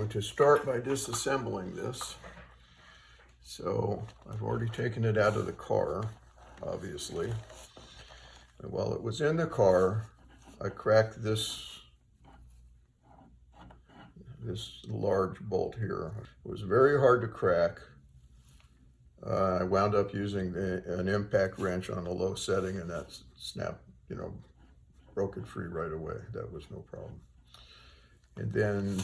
going to start by disassembling this. So I've already taken it out of the car, obviously. And while it was in the car, I cracked this large bolt here. It was very hard to crack. I wound up using an impact wrench on a low setting, and that snapped, broke it free right away. That was no problem. And then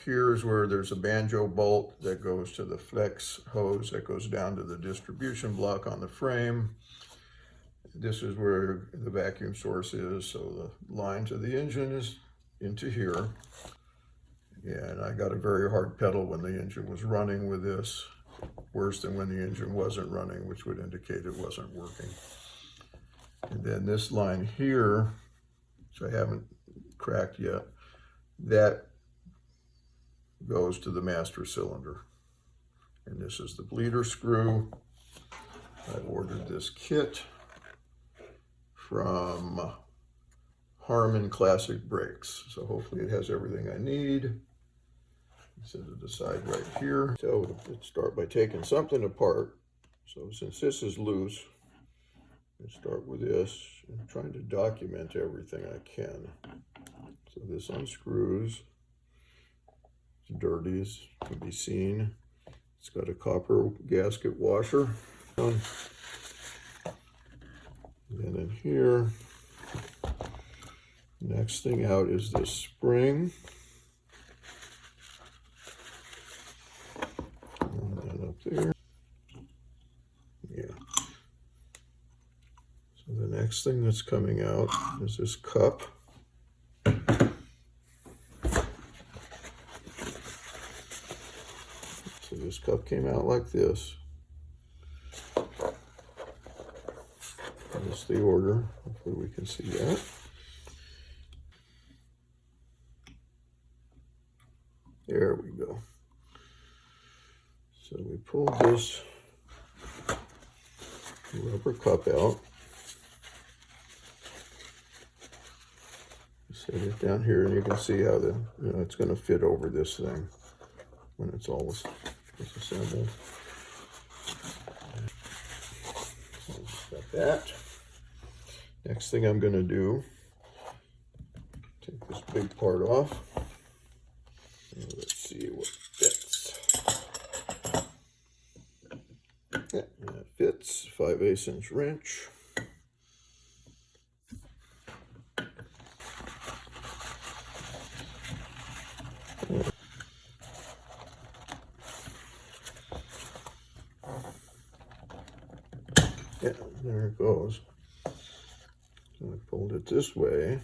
here's where there's a banjo bolt that goes to the flex hose that goes down to the distribution block on the frame. This is where the vacuum source is, so the line to the engine is into here. And I got a very hard pedal when the engine was running with this, worse than when the engine wasn't running, which would indicate it wasn't working. And then this line here, which I haven't cracked yet, that goes to the master cylinder. And this is the bleeder screw. I ordered this kit from Harman Classic Brakes. So hopefully it has everything I need. Set it aside right here. So let's start by taking something apart. So since this is loose, let's start with this. I'm trying to document everything I can. So this unscrews. It's dirty, as can be seen. It's got a copper gasket washer. And then here, next thing out is this spring. And then up there. Yeah. So the next thing that's coming out is this cup. So this cup came out like this. That's the order. Hopefully we can see that. There we go. So we pulled this rubber cup out. Set it down here, and you can see how it's going to fit over this thing when it's all disassembled. So got that. Next thing I'm going to do, take this big part off. And let's see what fits. Yeah, that fits. 5/8 inch wrench. Yeah, there it goes. So I pulled it this way.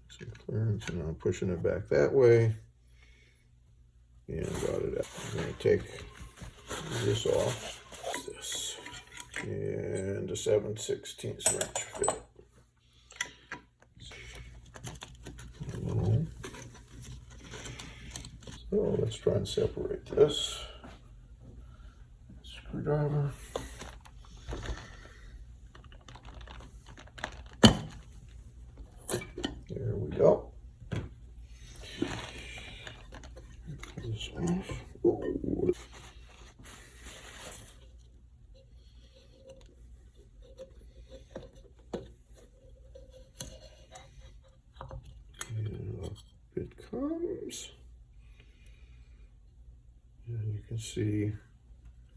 Some clearance, and I'm pushing it back that way. And got it out. I'm going to take this off. This. And a 7/16 wrench fit. So let's try and separate this. Screwdriver. There we go. Pull this off. Ooh. And up it comes. And you can see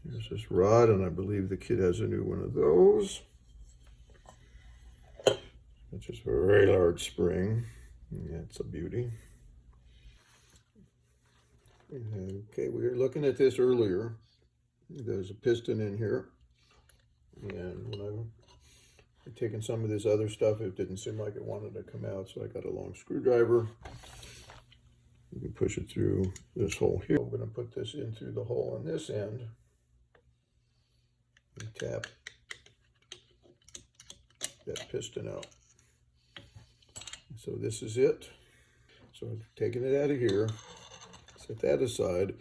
there's this rod, and I believe the kid has a new one of those. It's just a very large spring. That's a beauty. Okay, we were looking at this earlier. There's a piston in here. And when I've taken some of this other stuff, it didn't seem like it wanted to come out, so I got a long screwdriver. You can push it through this hole here. I'm going to put this in through the hole on this end. And tap that piston out. So this is it. So I've taken it out of here, set that aside.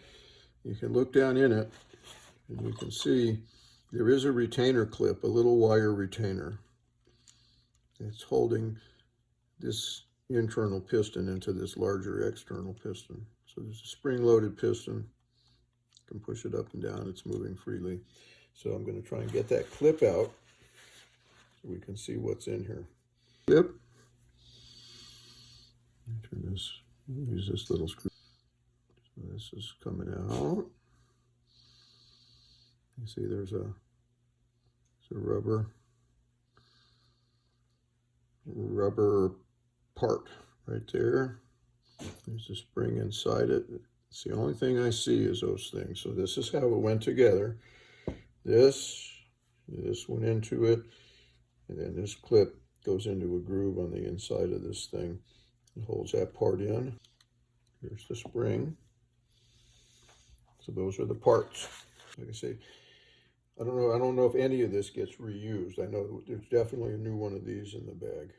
You can look down in it, and you can see there is a retainer clip, a little wire retainer. It's holding this internal piston into this larger external piston. So there's a spring-loaded piston. You can push it up and down. It's moving freely. So I'm going to try and get that clip out so we can see what's in here. Clip. Turn this. Use this little screw. So this is coming out. You see there's a rubber part right there. There's a spring inside it. It's the only thing I see is those things. So this is how it went together. This went into it, and then this clip goes into a groove on the inside of this thing. It holds that part in. Here's the spring. So those are the parts. Like I say, I don't know if any of this gets reused. I know there's definitely a new one of these in the bag.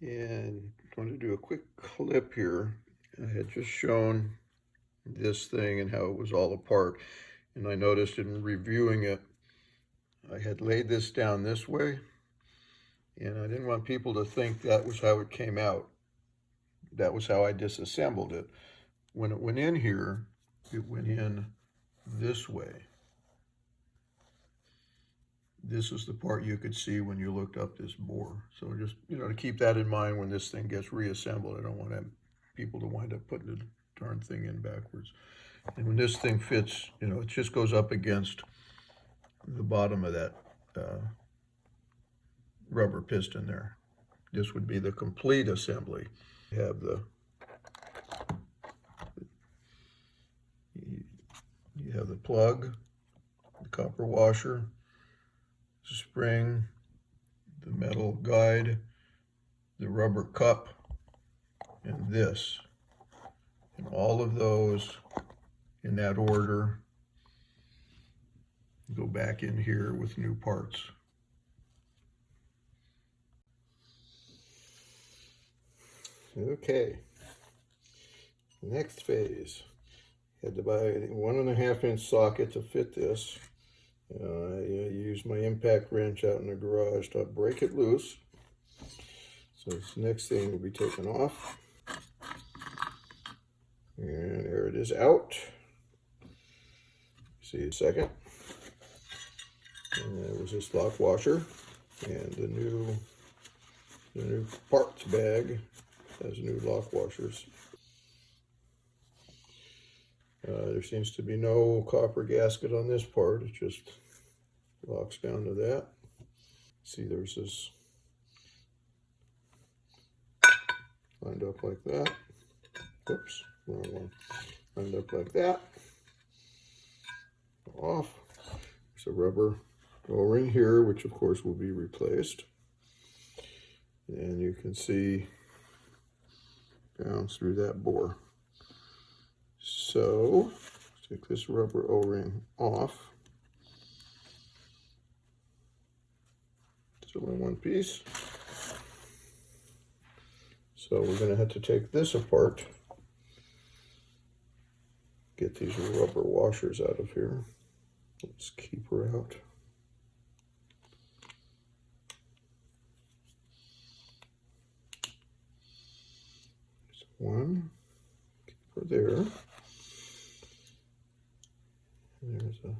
And I'm going to do a quick clip here. I had just shown this thing and how it was all apart. And I noticed in reviewing it, I had laid this down this way. And I didn't want people to think that was how it came out. That was how I disassembled it. When it went in here, it went in this way. This is the part you could see when you looked up this bore. So just, to keep that in mind when this thing gets reassembled. I don't want people to wind up putting the darn thing in backwards. And when this thing fits, it just goes up against the bottom of that rubber piston there. This would be the complete assembly. You have the plug, the copper washer, the spring, the metal guide, the rubber cup, and this. And all of those in that order go back in here with new parts. Okay, next phase. Had to buy a 1.5-inch socket to fit this. I used my impact wrench out in the garage to break it loose. So this next thing will be taken off. And there it is out. See a second. And there was this lock washer. And the new parts bag has new lock washers. There seems to be no copper gasket on this part. It just locks down to that. See, there's this lined up like that. Oops, wrong one. Lined up like that. Off. There's a rubber O-ring here, which of course will be replaced. And you can see down through that bore. So, let's take this rubber O-ring off. Still in one piece. So we're going to have to take this apart. Get these rubber washers out of here. Let's keep her out. There's one. Keep her there. And there's some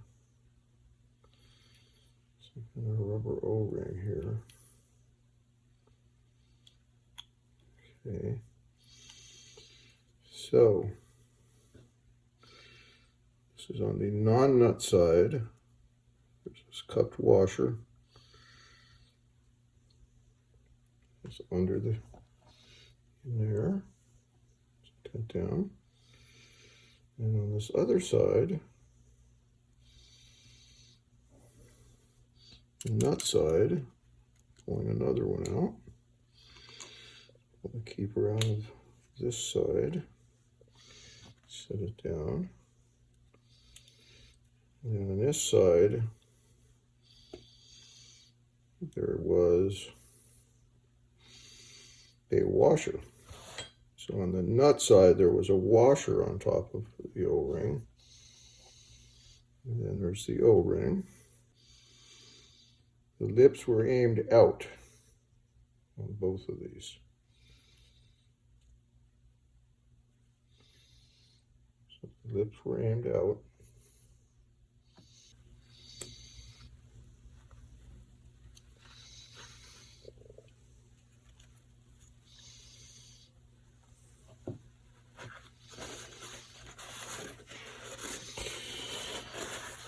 kind of rubber O-ring here. Okay. So this is on the non-nut side. There's this cupped washer. It's under in there. Cut down. And on this other side, the nut side, pulling another one out. Pull the keeper out of this side. Set it down. And then on this side, there was a washer. So on the nut side, there was a washer on top of the O-ring. And then there's the O-ring. The lips were aimed out on both of these. The lips were aimed out.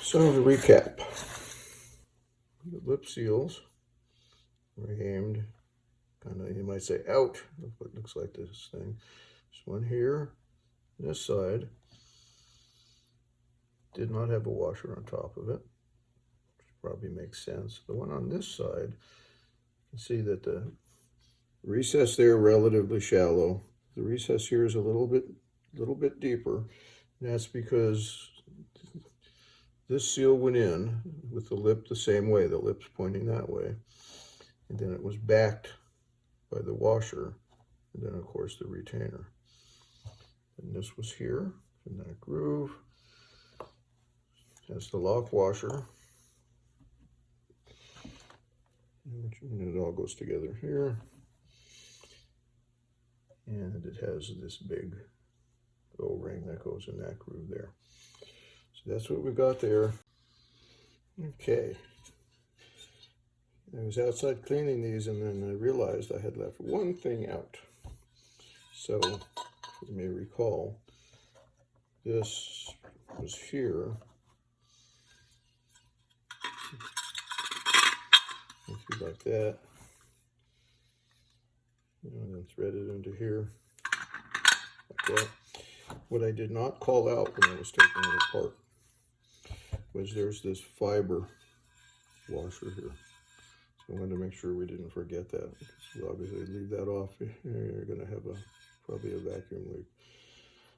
So to recap, the lip seals were aimed kind of, you might say, out of what looks like this thing. This one here, this side, did not have a washer on top of it, which probably makes sense. The one on this side, you can see that the recess there relatively shallow. The recess here is a little bit deeper. And that's because this seal went in with the lip the same way, the lip's pointing that way. And then it was backed by the washer, and then of course the retainer. And this was here in that groove. That's the lock washer. And it all goes together here. And it has this big O-ring that goes in that groove there. So that's what we got there. Okay. I was outside cleaning these, and then I realized I had left one thing out. So, you may recall, this was here. If you like that, and then thread it into here, like that. What I did not call out when I was taking it apart was there's this fiber washer here. So I wanted to make sure we didn't forget that. So obviously, leave that off, you're going to have probably a vacuum leak.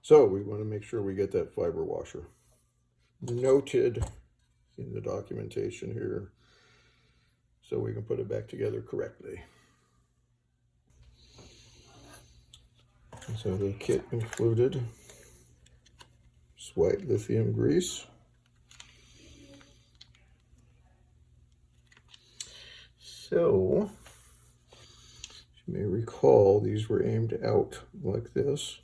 So we want to make sure we get that fiber washer noted in the documentation here, so we can put it back together correctly. So the kit included this white lithium grease, so as you may recall, these were aimed out like this,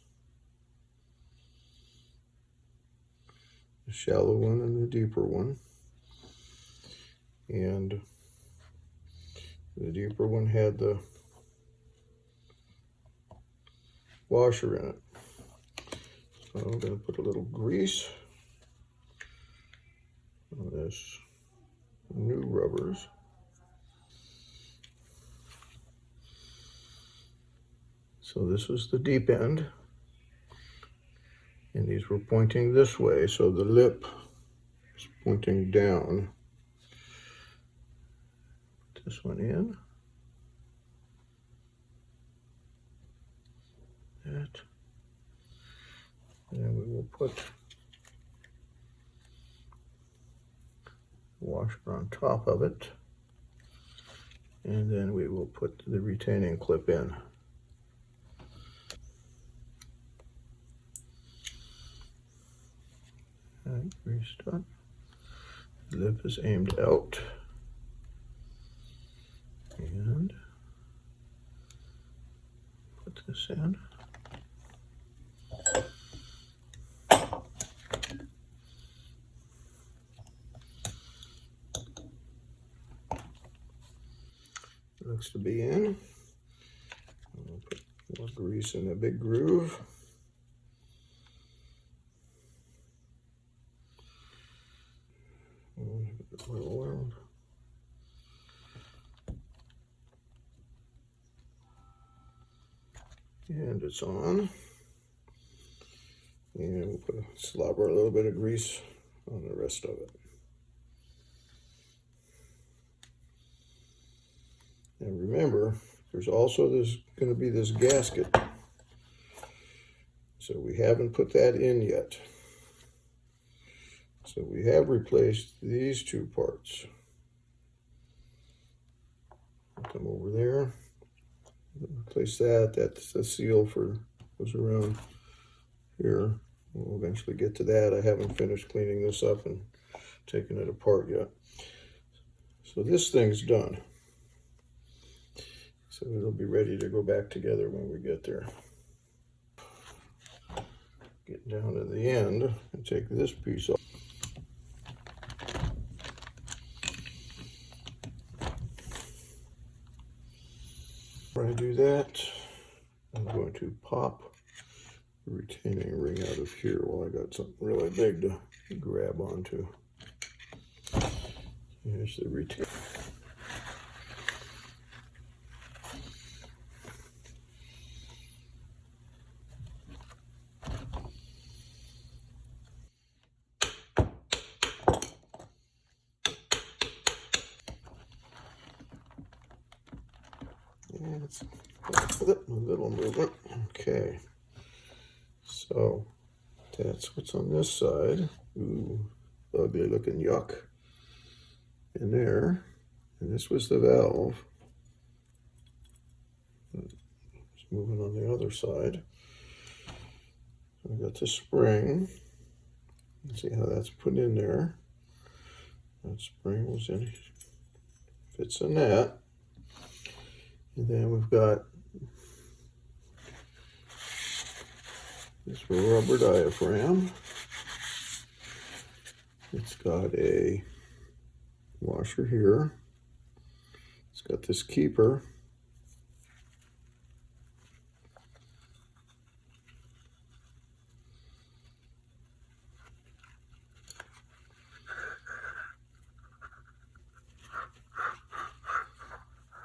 the shallow one and the deeper one, and the deeper one had the washer in it. So I'm going to put a little grease on this new rubbers. So this was the deep end, and these were pointing this way, so the lip is pointing down. Put this one in. That. And then we will put the washer on top of it, and then we will put the retaining clip in. And greased up. The lip is aimed out, and put this in. Looks to be in. I'll put more grease in a big groove. Around. And it's on. And we'll slobber a little bit of grease on the rest of it. And remember, there's also going to be this gasket. So we haven't put that in yet. So we have replaced these two parts. Come over there. Replace that. That's the seal for goes around here. We'll eventually get to that. I haven't finished cleaning this up and taking it apart yet. So this thing's done. So it'll be ready to go back together when we get there. get down to the end and take this piece off. Before I do that, I'm going to pop the retaining ring out of here while I got something really big to grab onto. Here's the retaining. It's a little movement. Okay, so that's what's on this side. Ooh, ugly looking yuck in there. And this was the valve. It's moving on the other side. So I got the spring. Let's see how that's put in there. That spring was in, fits in that. And then we've got this rubber diaphragm. It's got a washer here. It's got this keeper.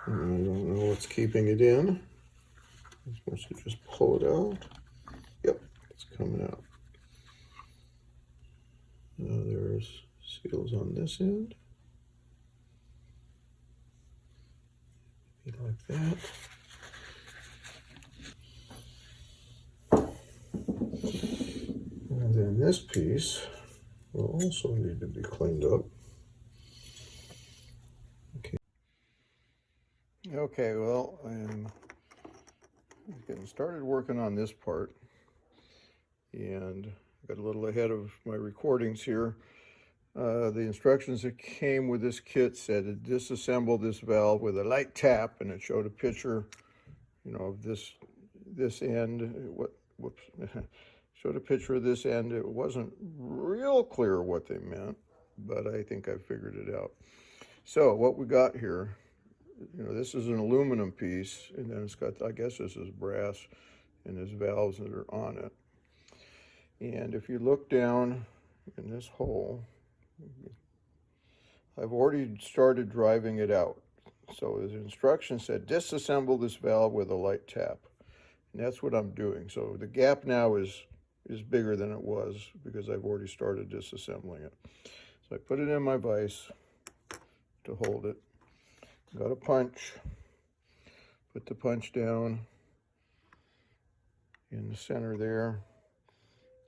And I don't know what's keeping it in. I'm supposed to just pull it out. Yep, it's coming out. Now there's seals on this end. Like that. And then this piece will also need to be cleaned up. Okay, well, I'm getting started working on this part, and I got a little ahead of my recordings here. The instructions that came with this kit said to disassemble this valve with a light tap, and it showed a picture, you know, of this end. Whoops, showed a picture of this end. It wasn't real clear what they meant, but I think I figured it out. So what we got here, you know, this is an aluminum piece, and then it's got, I guess this is brass, and there's valves that are on it. And if you look down in this hole, I've already started driving it out. So the instruction said disassemble this valve with a light tap, and that's what I'm doing. So the gap now is bigger than it was because I've already started disassembling it. So I put it in my vise to hold it. Got a punch, put the punch down in the center there,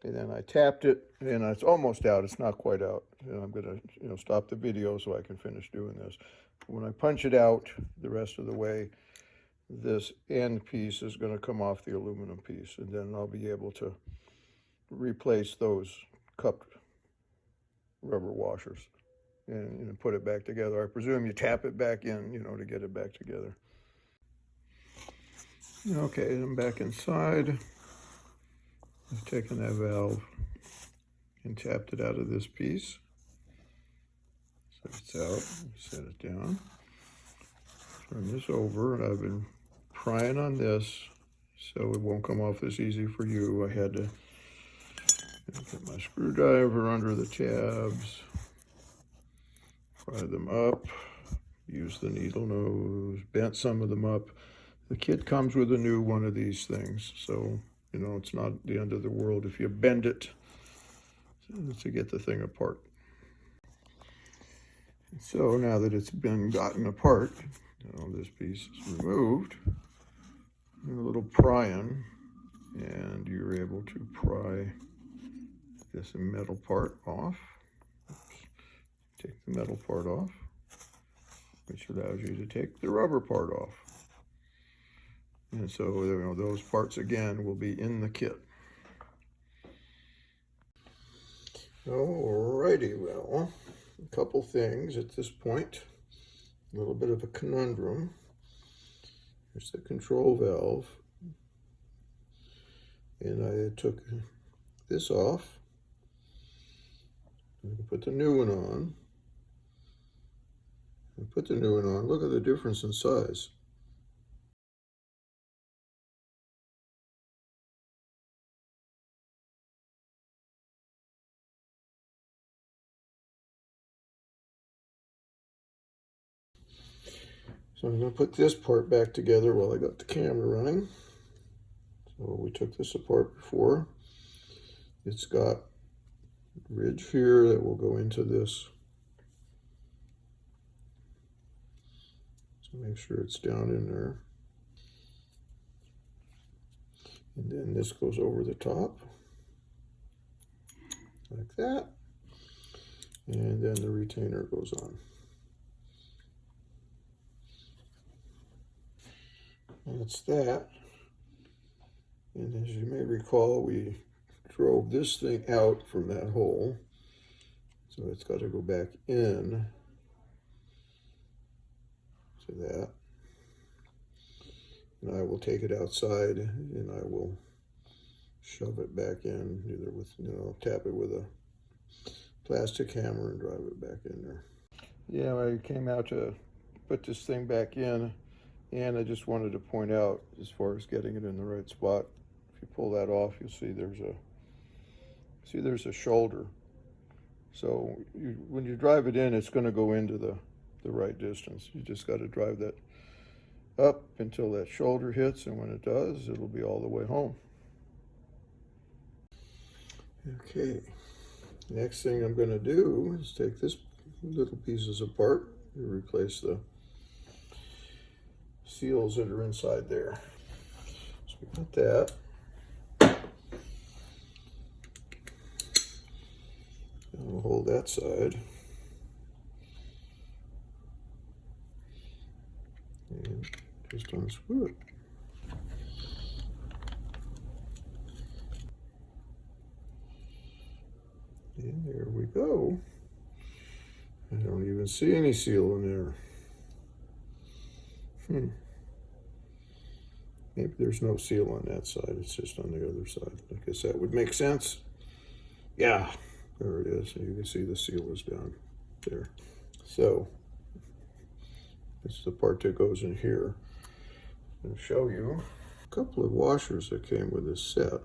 and then I tapped it, and it's almost out. It's not quite out, and I'm gonna, you know, stop the video so I can finish doing this. When I punch it out the rest of the way, this end piece is going to come off the aluminum piece, and then I'll be able to replace those cupped rubber washers and, you know, put it back together. I presume you tap it back in, you know, to get it back together. Okay, I'm back inside. I've taken that valve and tapped it out of this piece. So it's out, set it down. Turn this over, and I've been prying on this so it won't come off this easy for you. I had to get my screwdriver under the tabs, pry them up, use the needle nose, bent some of them up. The kit comes with a new one of these things, so, you know, it's not the end of the world if you bend it to get the thing apart. So now that it's been gotten apart, you know, this piece is removed, and a little prying, and you're able to pry this metal part off. Oops. Take the metal part off, which allows you to take the rubber part off. And so, you know, those parts again will be in the kit. Alrighty, well, a couple things at this point. A little bit of a conundrum. Here's the control valve. And I took this off. We can put the new one on. And put the new one on. Look at the difference in size. So I'm going to put this part back together while I got the camera running. So we took this apart before. It's got a ridge here that will go into this. So make sure it's down in there. And then this goes over the top, like that. And then the retainer goes on. That's that. And as you may recall, we drove this thing out from that hole. So it's got to go back in to that. And I will take it outside and I will shove it back in, either with, tap it with a plastic hammer and drive it back in there. Yeah, I came out to put this thing back in, and I just wanted to point out, as far as getting it in the right spot, if you pull that off, you'll see there's a shoulder. So when you drive it in, it's going to go into the right distance. You just got to drive that up until that shoulder hits, and when it does, it'll be all the way home. Okay, next thing I'm going to do is take this little pieces apart and replace the seals that are inside there. So we got that. And we'll hold that side. And just unscrew it. And there we go. I don't even see any seal in there. Maybe there's no seal on that side, it's just on the other side. I guess that would make sense. Yeah, there it is. You can see the seal is down there. So, this is the part that goes in here. I'm going to show you a couple of washers that came with this set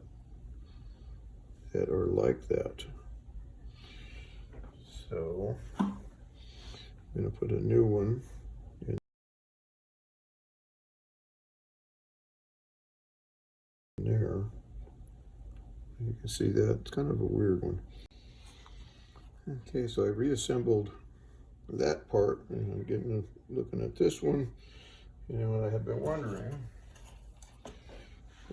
that are like that. So, I'm going to put a new one in there. You can see that it's kind of a weird one. Okay, so I reassembled that part, and I'm looking at this one, and I had been wondering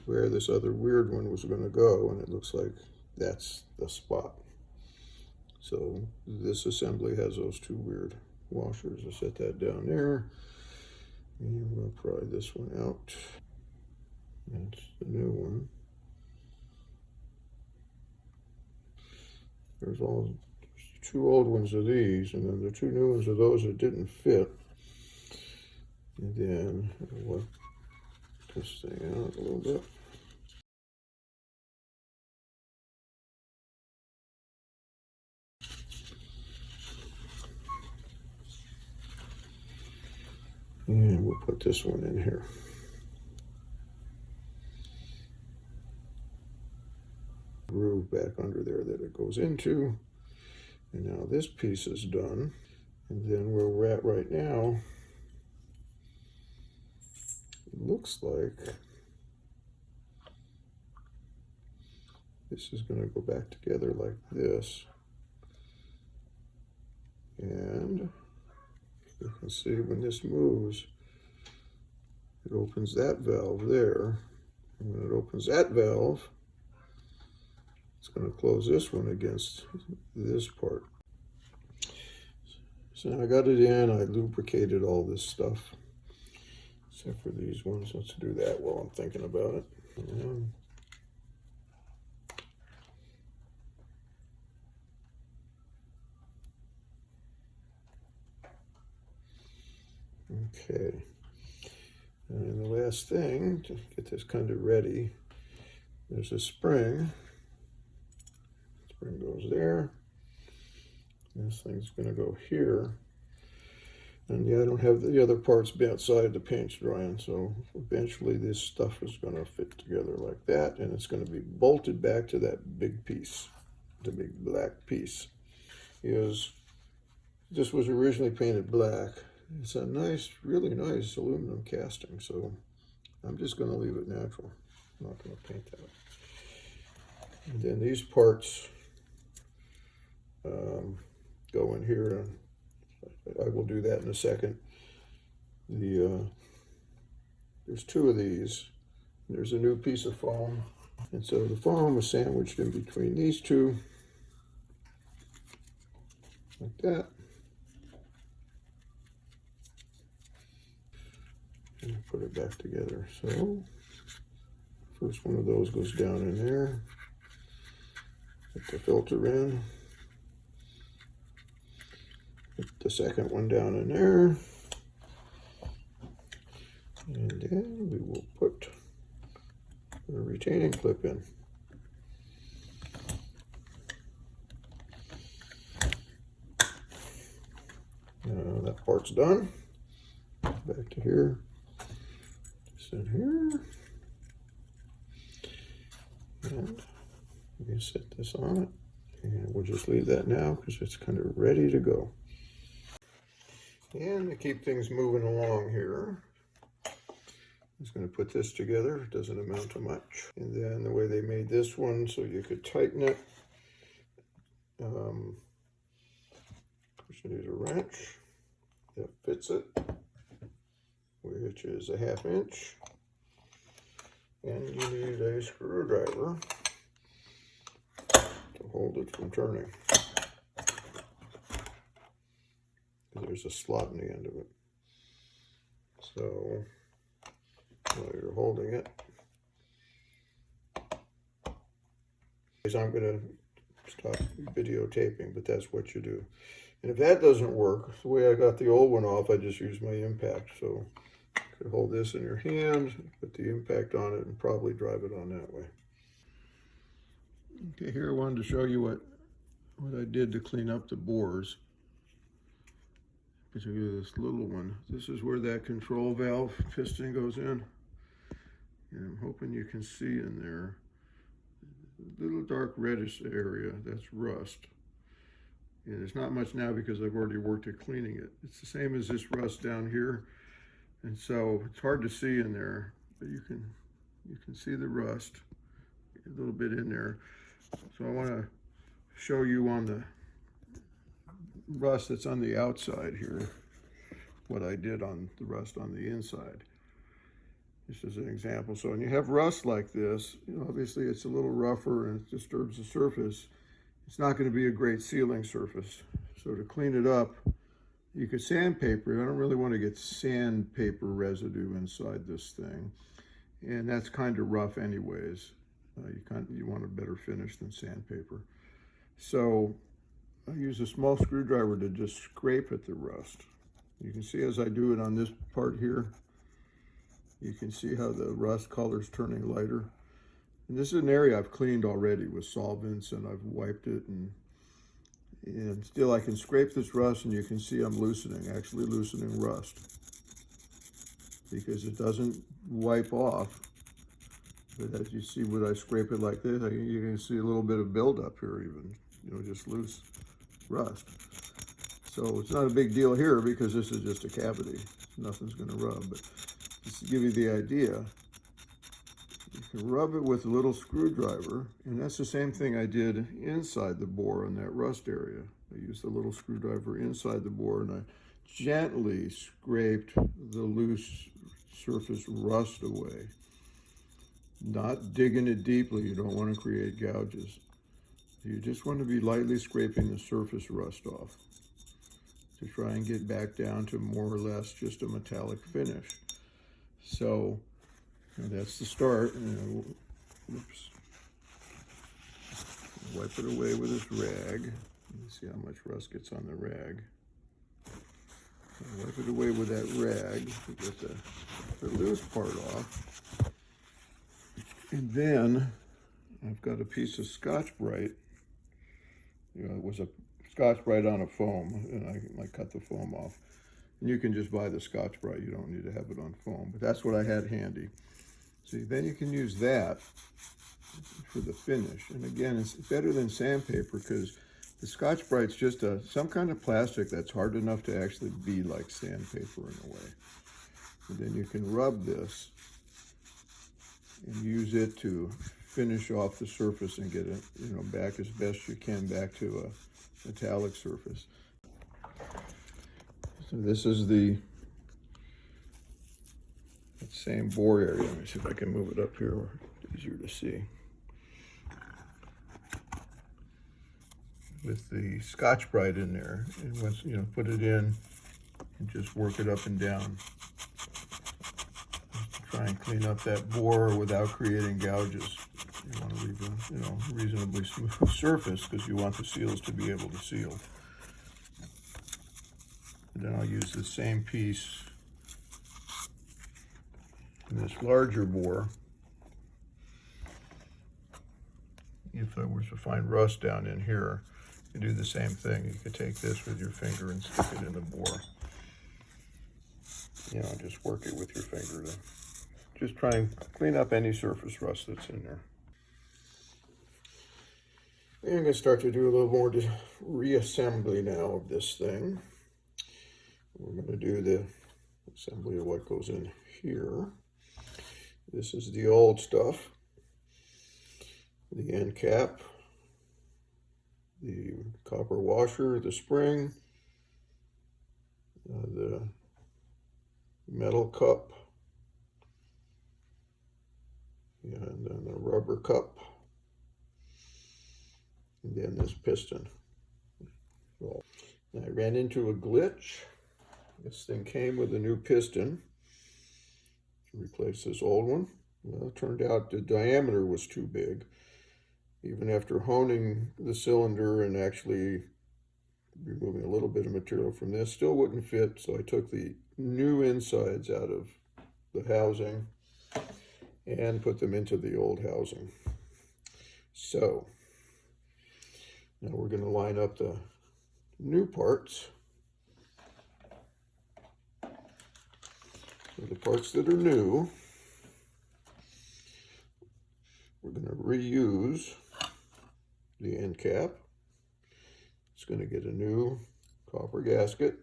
where this other weird one was going to go, and it looks like that's the spot. So this assembly has those two weird washers. I set that down there, and we'll pry this one out. That's the new one. There's two old ones of these, and then the two new ones of those that didn't fit. And then I'll work this thing out a little bit. And we'll put this one in here. Groove back under there that it goes into. And now this piece is done. And then where we're at right now, it looks like this is going to go back together like this. And you can see when this moves, it opens that valve there. And when it opens that valve, it's going to close this one against this part. So now I got it in, I lubricated all this stuff, except for these ones. Let's do that while I'm thinking about it. Okay, and the last thing to get this kind of ready, there's a spring Spring goes there. This thing's going to go here. And yeah, I don't have the other parts outside the paint's drying, so eventually this stuff is going to fit together like that, and it's going to be bolted back to that big piece, the big black piece. This was originally painted black. It's a nice, really nice aluminum casting, so I'm just going to leave it natural. I'm not going to paint that. And then these parts go in here, and I will do that in a second. There's two of these. There's a new piece of foam, and so the foam is sandwiched in between these two, like that. And put it back together. So first one of those goes down in there. Put the filter in. Put the second one down in there. And then we will put a retaining clip in. That part's done. Back to here. This in here. And we set this on it. And we'll just leave that now because it's kind of ready to go. And to keep things moving along here, I'm just going to put this together. It doesn't amount to much. And then the way they made this one so you could tighten it, you need a wrench that fits it, which is a 1/2 inch. And you need a screwdriver to hold it from turning. There's a slot in the end of it. So while you're holding it, I'm going to stop videotaping, but that's what you do. And if that doesn't work, the way I got the old one off, I just used my impact. So you could hold this in your hand, put the impact on it, and probably drive it on that way. Okay, here I wanted to show you what I did to clean up the bores. Particularly this little one. This is where that control valve piston goes in. And I'm hoping you can see in there, a little dark reddish area, that's rust. And there's not much now because I've already worked at cleaning it. It's the same as this rust down here. And so it's hard to see in there, but you can see the rust a little bit in there. So I want to show you on the rust that's on the outside here what I did on the rust on the inside. Just as an example. So when you have rust like this, obviously it's a little rougher and it disturbs the surface. It's not going to be a great sealing surface. So to clean it up, you could sandpaper. I don't really want to get sandpaper residue inside this thing, and that's kind of rough anyways. You want a better finish than sandpaper. So I use a small screwdriver to just scrape at the rust. You can see as I do it on this part here, you can see how the rust color is turning lighter. And this is an area I've cleaned already with solvents, and I've wiped it, and still I can scrape this rust, and you can see I'm actually loosening rust, because it doesn't wipe off. But as you see when I scrape it like this, you can see a little bit of buildup here even, just loose rust. So it's not a big deal here because this is just a cavity. Nothing's going to rub, but just to give you the idea, you can rub it with a little screwdriver, and that's the same thing I did inside the bore on that rust area. I used a little screwdriver inside the bore, and I gently scraped the loose surface rust away. Not digging it deeply, you don't want to create gouges. You just want to be lightly scraping the surface rust off to try and get back down to more or less just a metallic finish. So that's the start. Oops. Wipe it away with this rag. You see how much rust gets on the rag. Wipe it away with that rag to get the loose part off. And then I've got a piece of Scotch-Brite you know, it was a Scotch-Brite on a foam, and I cut the foam off. And you can just buy the Scotch-Brite, you don't need to have it on foam, but that's what I had handy. See, then you can use that for the finish. And again, it's better than sandpaper because the Scotch-Brite's just some kind of plastic that's hard enough to actually be like sandpaper in a way. And then you can rub this and use it to finish off the surface and get it, you know, back as best you can back to a metallic surface. So this is the same bore area. Let me see if I can move it up here where it's easier to see. With the Scotch-Brite in there, and once you know, put it in and just work it up and down. Just to try and clean up that bore without creating gouges. You want to leave a, you know, reasonably smooth surface because you want the seals to be able to seal. And then I'll use the same piece in this larger bore. If I were to find rust down in here, you do the same thing. You could take this with your finger and stick it in the bore. You know, just work it with your finger to just try and clean up any surface rust that's in there. And I'm going to start to do a little more reassembly now of this thing. We're going to do the assembly of what goes in here. This is the old stuff. The end cap, the copper washer, the spring, the metal cup, and then the rubber cup, and then this piston. So I ran into a glitch. This thing came with a new piston to replace this old one. Well, it turned out the diameter was too big. Even after honing the cylinder and actually removing a little bit of material from this, still wouldn't fit. So I took the new insides out of the housing and put them into the old housing. So now we're going to line up the new parts. So the parts that are new, we're going to reuse the end cap. It's going to get a new copper gasket.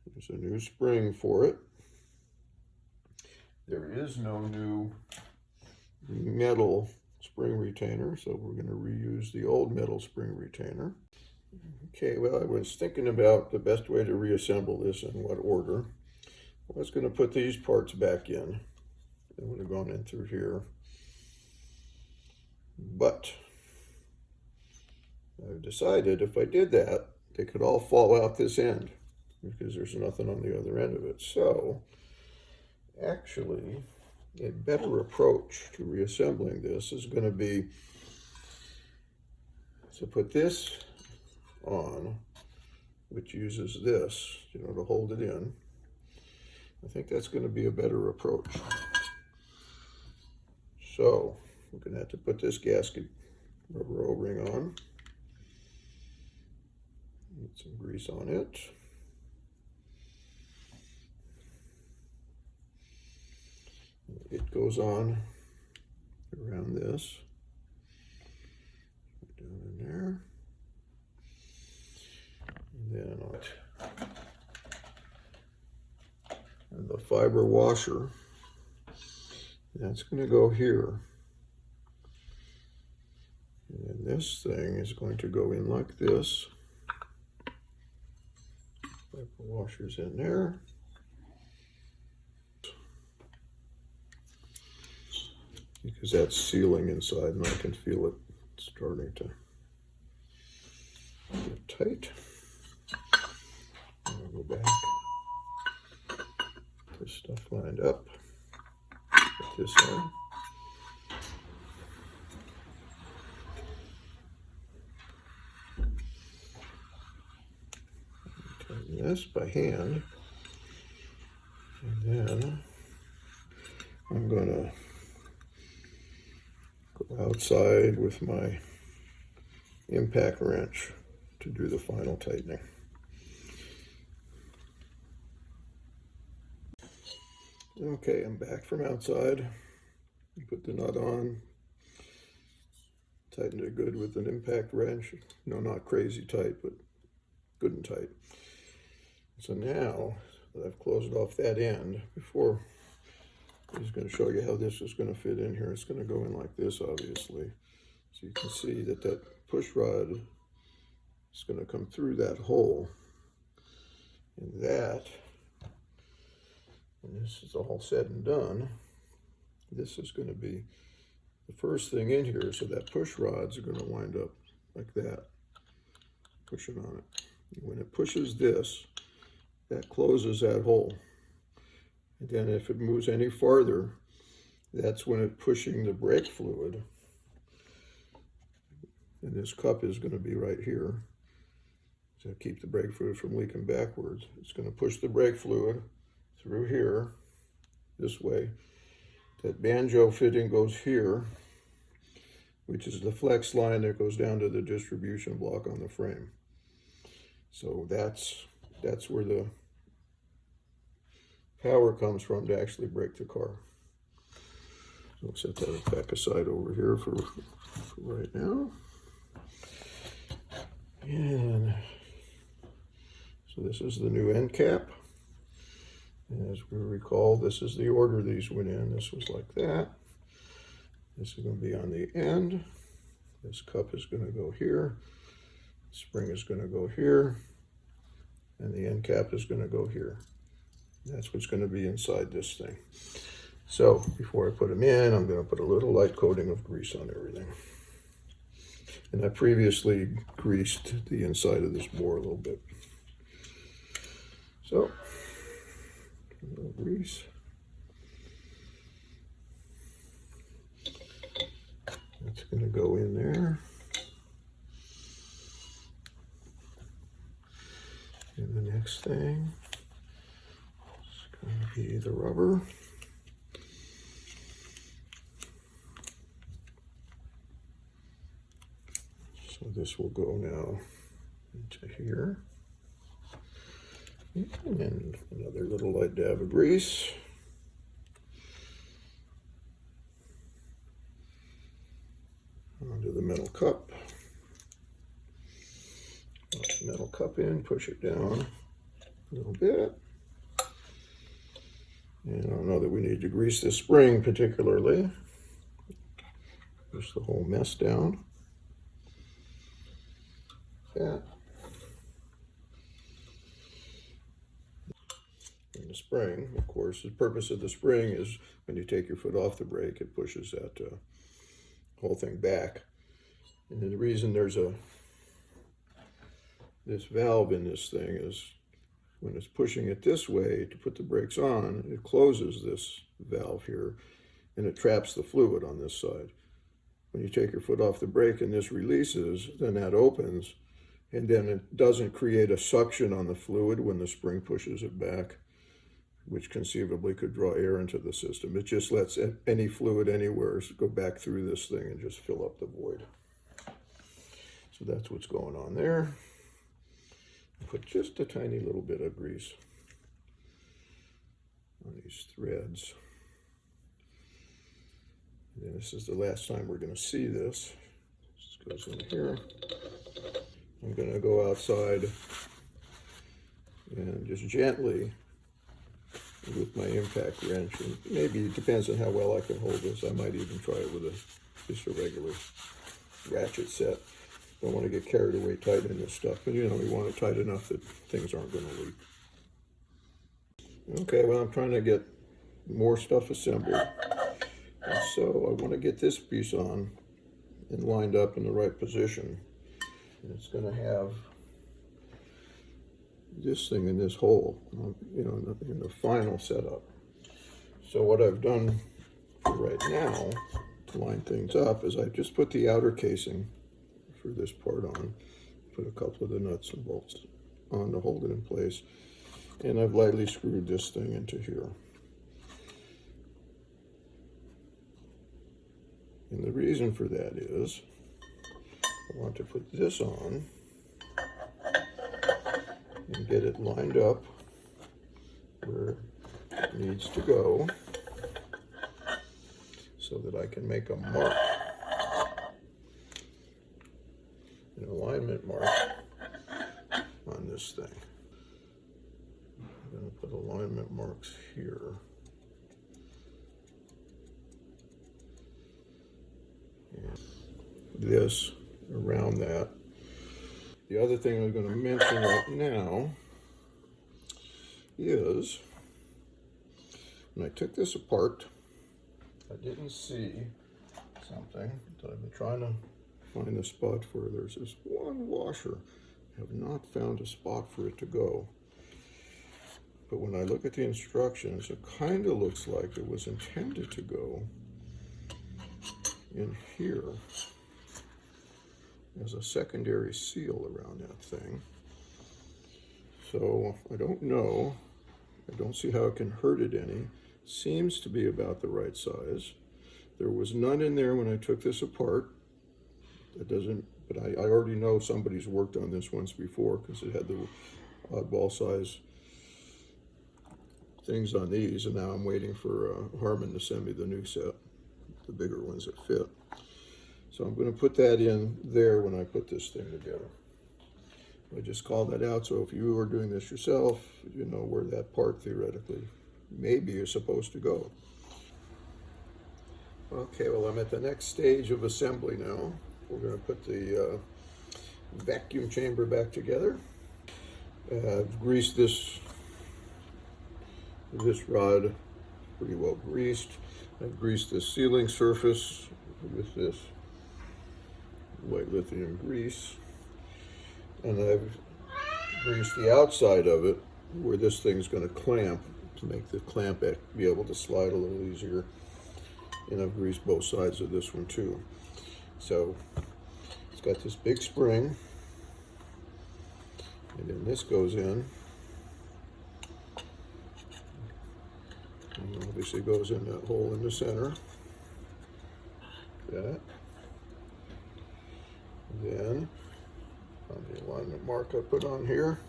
There's a new spring for it. There is no new metal spring retainer, so we're going to reuse the old metal spring retainer. Okay, well, I was thinking about the best way to reassemble this and what order. I was going to put these parts back in. They would have gone in through here. But I've decided if I did that, they could all fall out this end because there's nothing on the other end of it. So actually, a better approach to reassembling this is going to be to put this on, which uses this, you know, to hold it in. I think that's going to be a better approach. So we're going to have to put this gasket rubber O-ring on. Get some grease on it. It goes on around this, down in there, and then on it. And the fiber washer, that's going to go here. And then this thing is going to go in like this. Fiber washer's in there. Because that's sealing inside and I can feel it starting to get tight. I'll go back. Put this stuff lined up. Put this on. Tighten this by hand. And then I'm going to go outside with my impact wrench to do the final tightening. Okay, I'm back from outside. Put the nut on, tightened it good with an impact wrench. No, not crazy tight, but good and tight. So now that I've closed off that end, before I'm just going to show you how this is going to fit in here. It's going to go in like this, obviously. So you can see that that push rod is going to come through that hole. And that, when this is all said and done, this is going to be the first thing in here. So that push rods are going to wind up like that, pushing on it. And when it pushes this, that closes that hole. And then if it moves any farther, that's when it's pushing the brake fluid. And this cup is going to be right here to keep the brake fluid from leaking backwards. It's going to push the brake fluid through here, this way. That banjo fitting goes here, which is the flex line that goes down to the distribution block on the frame. So that's where the power comes from to actually brake the car. So we'll set that back aside over here for right now. And so this is the new end cap. And as we recall, this is the order these went in. This was like that. This is going to be on the end. This cup is going to go here. Spring is going to go here. And the end cap is going to go here. That's what's going to be inside this thing. So before I put them in, I'm going to put a little light coating of grease on everything. And I previously greased the inside of this bore a little bit. So, a little grease. That's going to go in there. And the next thing is going to be the rubber. So this will go now into here. And then another little light dab of grease. Onto the metal cup. Put the metal cup in, push it down a little bit. And I don't know that we need to grease this spring particularly. Push the whole mess down. That. And the spring, of course, the purpose of the spring is when you take your foot off the brake, it pushes that whole thing back. And the reason there's this valve in this thing is when it's pushing it this way to put the brakes on, it closes this valve here and it traps the fluid on this side. When you take your foot off the brake and this releases, then that opens, and then it doesn't create a suction on the fluid when the spring pushes it back, which conceivably could draw air into the system. It just lets any fluid anywhere go back through this thing and just fill up the void. So that's what's going on there. Put just a tiny little bit of grease on these threads. And this is the last time we're going to see this. This goes in here. I'm going to go outside and just gently with my impact wrench, and maybe it depends on how well I can hold this. I might even try it with just a regular ratchet set. Don't want to get carried away tightening this stuff, but you know, you want it tight enough that things aren't going to leak. Okay, well, I'm trying to get more stuff assembled. And so I want to get this piece on and lined up in the right position. And it's going to have this thing in this hole, you know, in the final setup. So what I've done right now to line things up is I just put the outer casing for this part on, put a couple of the nuts and bolts on to hold it in place, and I've lightly screwed this thing into here. And the reason for that is I want to put this on and get it lined up where it needs to go so that I can make a mark, an alignment mark on this thing. I'm going to put alignment marks here. And this around that. The other thing I'm going to mention right now is when I took this apart, I didn't see something that I've been trying to find a spot for. There's this one washer. I have not found a spot for it to go. But when I look at the instructions, it kind of looks like it was intended to go in here as a secondary seal around that thing. So I don't know. I don't see how it can hurt it any. Seems to be about the right size. There was none in there when I took this apart. It doesn't, but I already know somebody's worked on this once before because it had the oddball size things on these, and now I'm waiting for Harman to send me the new set, the bigger ones that fit. So I'm going to put that in there when I put this thing together. I just called that out, so if you are doing this yourself, you know where that part theoretically maybe is supposed to go. Okay, well, I'm at the next stage of assembly now. We're going to put the vacuum chamber back together. I've greased this rod pretty well greased. I've greased the sealing surface with this white lithium grease, and I've greased the outside of it where this thing's going to clamp to make the clamp be able to slide a little easier, and I've greased both sides of this one too. So it's got this big spring, and then this goes in. And obviously goes in that hole in the center. That. And then on the alignment mark I put on here.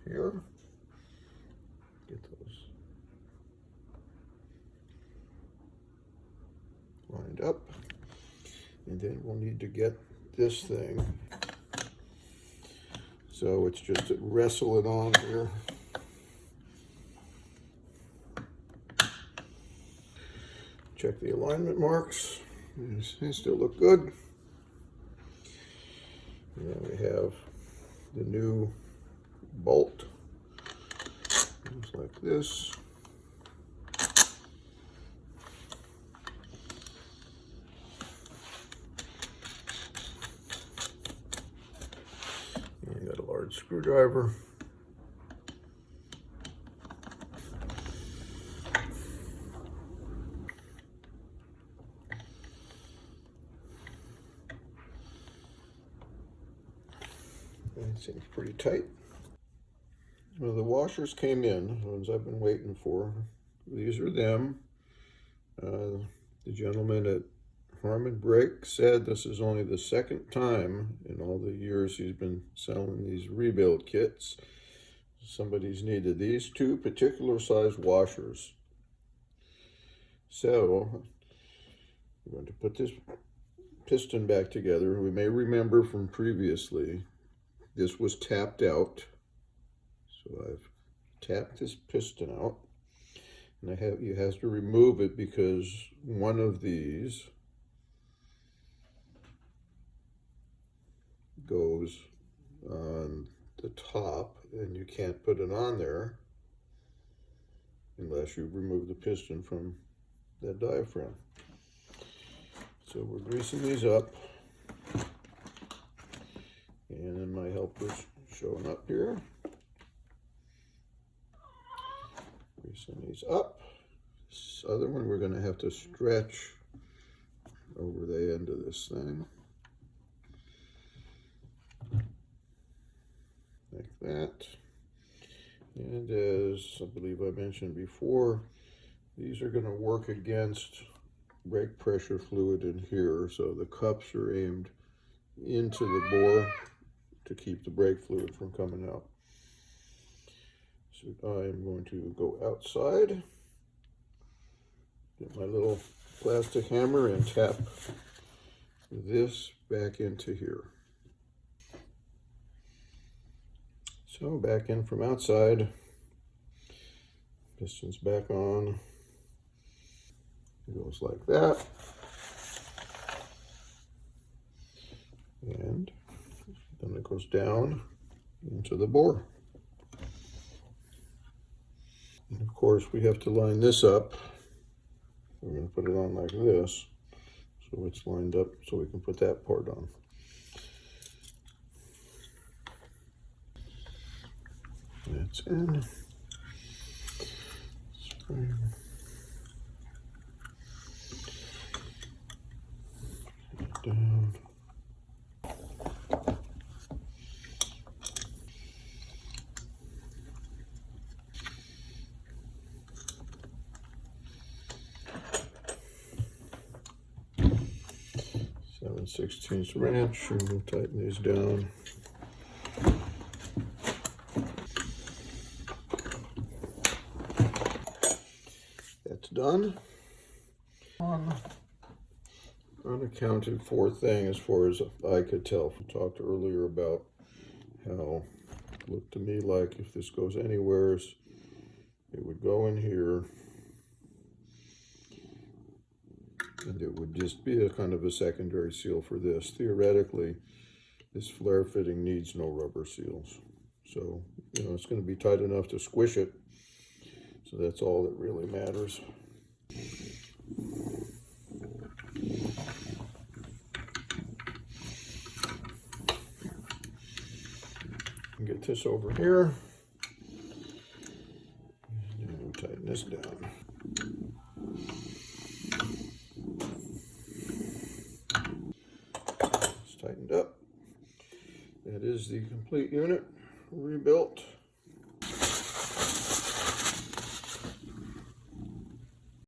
Here. Get those lined up. And then we'll need to get this thing. So it's just to wrestle it on here. Check the alignment marks. They still look good. And then we have the new bolt. Looks like this. Screwdriver. It seems pretty tight. Well, the washers came in, the ones I've been waiting for. These are them. The gentleman at Harman Brake said this is only the second time in all the years he's been selling these rebuild kits. Somebody's needed these two particular size washers. So we're going to put this piston back together. We may remember from previously, this was tapped out. So I've tapped this piston out. And you have to remove it because one of these goes on the top, and you can't put it on there unless you remove the piston from that diaphragm. So we're greasing these up, and then my helper's showing up here. Greasing these up. This other one we're going to have to stretch over the end of this thing. Like that. And as I believe I mentioned before, These are going to work against brake pressure fluid in here, so the cups are aimed into the bore to keep the brake fluid from coming out. So I am going to go outside, get my little plastic hammer and tap this back into here. So back in from outside, piston's back on. It goes like that. And then it goes down into the bore. And of course we have to line this up. We're going to put it on like this, so it's lined up so we can put that part on. That's in. Spring. Down. Seven 16ths wrench, and we'll tighten these down. That's done. Unaccounted for thing as far as I could tell. We talked earlier about how it looked to me like if this goes anywhere, it would go in here, and it would just be a kind of a secondary seal for this. Theoretically, this flare fitting needs no rubber seals. So, you know, it's going to be tight enough to squish it. So that's all that really matters. Get this over here. And then we'll tighten this down. It's tightened up. That is the complete unit rebuilt.